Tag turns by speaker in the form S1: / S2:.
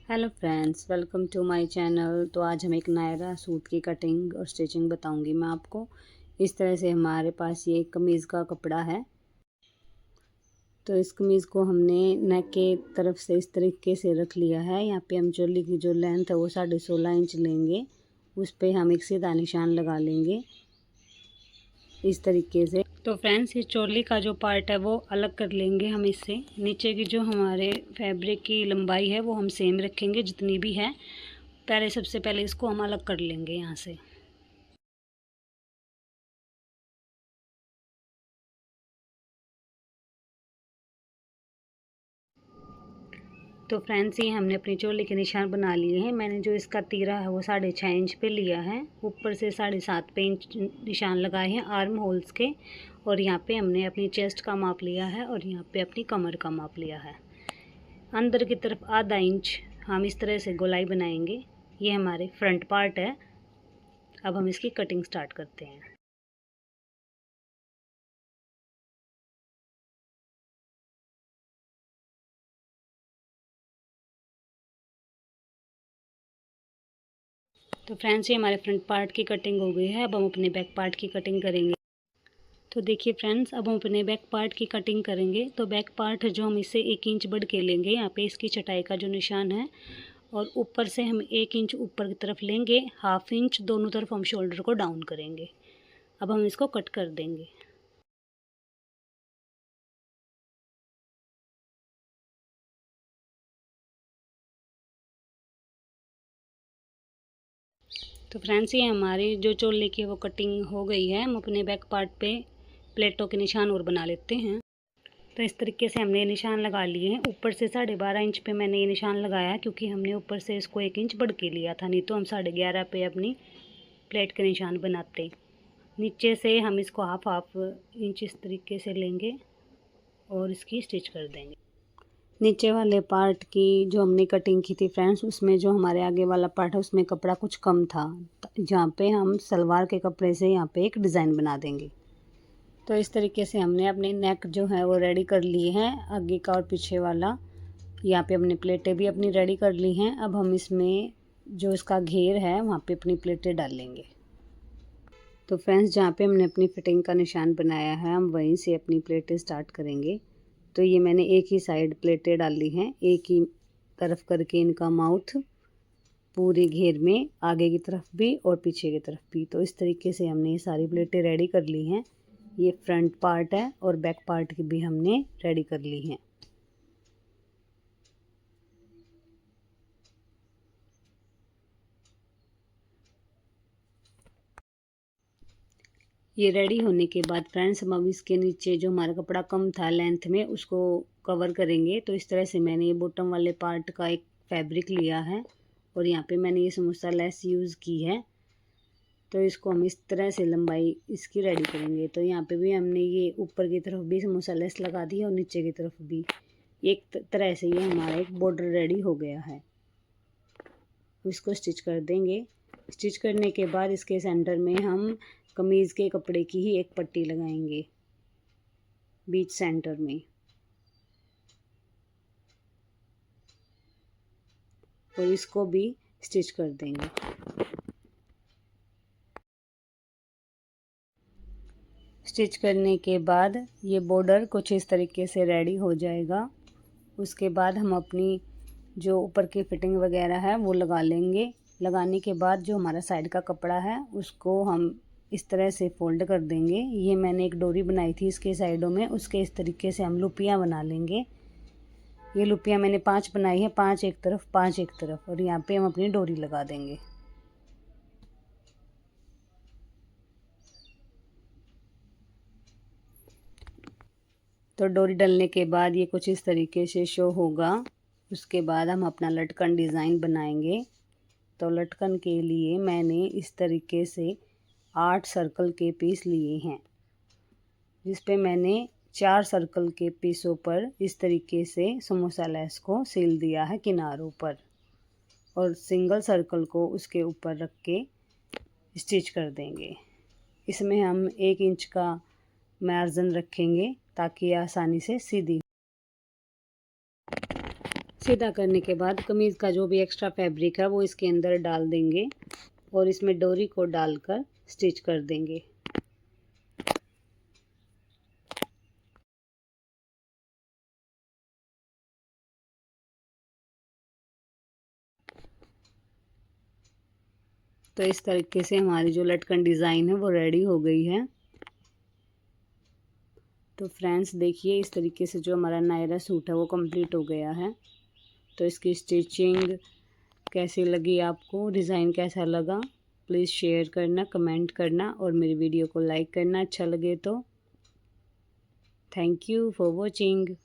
S1: Hello friends, welcome to my channel. तो आज हम एक नायरा सूट की कटिंग और स्टिचिंग बताऊंगी मैं आपको। इस तरह से हमारे पास ये एक कमीज़ का कपड़ा है। तो इस कमीज़ को हमने नेक के तरफ से इस तरीके से रख लिया है। यहाँ पे हम चोली की जो लेंथ है वो 16.5 इंच लेंगे। उस पे हम एक सीधा निशान लगा लेंगे इस तरीके से। तो फ्रेंड्स, ये चोली का जो पार्ट है वो अलग कर लेंगे हम इससे। नीचे की जो हमारे फैब्रिक की लंबाई है वो हम सेम रखेंगे जितनी भी है। सबसे पहले इसको हम अलग कर लेंगे यहाँ से। तो फ्रेंड्स, ये हमने अपनी चोली के निशान बना लिए हैं। मैंने जो इसका तीरा है वो 6.5 इंच पे लिया है। ऊपर से 7.5 पे इंच निशान लगाए हैं आर्म होल्स के। और यहाँ पे हमने अपनी चेस्ट का माप लिया है और यहाँ पे अपनी कमर का माप लिया है। अंदर की तरफ आधा इंच हम इस तरह से गोलाई बनाएंगे। ये हमारे फ्रंट पार्ट है। अब हम इसकी कटिंग स्टार्ट करते हैं। तो फ्रेंड्स, ये हमारे फ्रंट पार्ट की कटिंग हो गई है। अब हम अपने बैक पार्ट की कटिंग करेंगे। तो देखिए फ्रेंड्स, अब हम अपने बैक पार्ट की कटिंग करेंगे। तो बैक पार्ट जो हम इससे 1 इंच बढ़ के लेंगे। यहाँ पे इसकी चटाई का जो निशान है और ऊपर से हम 1 इंच ऊपर की तरफ लेंगे। 1/2 इंच दोनों तरफ हम शोल्डर को डाउन करेंगे। अब हम इसको कट कर देंगे। तो फ्रेंड्स, ये हमारी जो चोली की वो कटिंग हो गई है। हम अपने बैक पार्ट पे प्लेटों के निशान और बना लेते हैं। तो इस तरीके से हमने निशान लगा लिए हैं। ऊपर से 12.5 इंच पे मैंने ये निशान लगाया क्योंकि हमने ऊपर से इसको 1 इंच बढ़ के लिया था, नहीं तो हम 11.5 पे अपनी प्लेट के निशान बनाते। नीचे से हम इसको हाफ इंच इस तरीके से लेंगे और इसकी स्टिच कर देंगे। नीचे वाले पार्ट की जो हमने कटिंग की थी फ्रेंड्स, उसमें जो हमारे आगे वाला पार्ट है उसमें कपड़ा कुछ कम था, जहाँ पे हम सलवार के कपड़े से यहाँ पे एक डिज़ाइन बना देंगे। तो इस तरीके से हमने अपने नेक जो है वो रेडी कर लिए हैं, आगे का और पीछे वाला। यहाँ पे हमने प्लेटें भी अपनी रेडी कर ली हैं। अब हम इसमें जो इसका घेर है वहाँ पे अपनी प्लेटें डाल लेंगे। तो फ्रेंड्स, जहाँ पे हमने अपनी फिटिंग का निशान बनाया है हम वहीं से अपनी प्लेटें स्टार्ट करेंगे। तो ये मैंने एक ही साइड प्लेटें डाली हैं, एक ही तरफ करके इनका माउथ पूरे घेर में, आगे की तरफ भी और पीछे की तरफ भी। तो इस तरीके से हमने ये सारी प्लेटें रेडी कर ली हैं। ये फ्रंट पार्ट है और बैक पार्ट की भी हमने रेडी कर ली हैं। ये रेडी होने के बाद फ्रेंड्स, हम अब इसके नीचे जो हमारा कपड़ा कम था लेंथ में उसको कवर करेंगे। तो इस तरह से मैंने ये बॉटम वाले पार्ट का एक फैब्रिक लिया है और यहाँ पे मैंने ये समोसा लेस यूज़ की है। तो इसको हम इस तरह से लंबाई इसकी रेडी करेंगे। तो यहाँ पे भी हमने ये ऊपर की तरफ भी समोसा लेस लगा दी है और नीचे की तरफ भी। एक तरह से ये हमारा एक बॉर्डर रेडी हो गया है। इसको स्टिच कर देंगे। स्टिच करने के बाद इसके सेंटर में हम कमीज़ के कपड़े की ही एक पट्टी लगाएंगे बीच सेंटर में, और इसको भी स्टिच कर देंगे। स्टिच करने के बाद ये बॉर्डर कुछ इस तरीके से रेडी हो जाएगा। उसके बाद हम अपनी जो ऊपर की फिटिंग वगैरह है वो लगा लेंगे। लगाने के बाद जो हमारा साइड का कपड़ा है उसको हम इस तरह से फोल्ड कर देंगे। ये मैंने एक डोरी बनाई थी इसके साइडों में, उसके इस तरीके से हम लुपियाँ बना लेंगे। ये लुपियाँ मैंने 5 बनाई है, 5 एक तरफ 5 एक तरफ, और यहाँ पे हम अपनी डोरी लगा देंगे। तो डोरी डलने के बाद ये कुछ इस तरीके से शो होगा। उसके बाद हम अपना लटकन डिज़ाइन बनाएंगे। तो लटकन के लिए मैंने इस तरीके से 8 सर्कल के पीस लिए हैं, जिस पे मैंने 4 सर्कल के पीसों पर इस तरीके से समोसा लेस को सील दिया है किनारों पर, और सिंगल सर्कल को उसके ऊपर रख के स्टिच कर देंगे। इसमें हम 1 इंच का मार्जिन रखेंगे ताकि आसानी से सीधी। सीधा करने के बाद कमीज़ का जो भी एक्स्ट्रा फैब्रिक है वो इसके अंदर डाल देंगे और इसमें डोरी को डालकर स्टिच कर देंगे। तो इस तरीके से हमारी जो लटकन डिज़ाइन है वो रेडी हो गई है। तो फ्रेंड्स देखिए, इस तरीके से जो हमारा नायरा सूट है वो कंप्लीट हो गया है। तो इसकी स्टिचिंग कैसी लगी आपको, डिज़ाइन कैसा लगा, प्लीज़ शेयर करना, कमेंट करना और मेरी वीडियो को लाइक करना अच्छा लगे तो। Thank you for watching.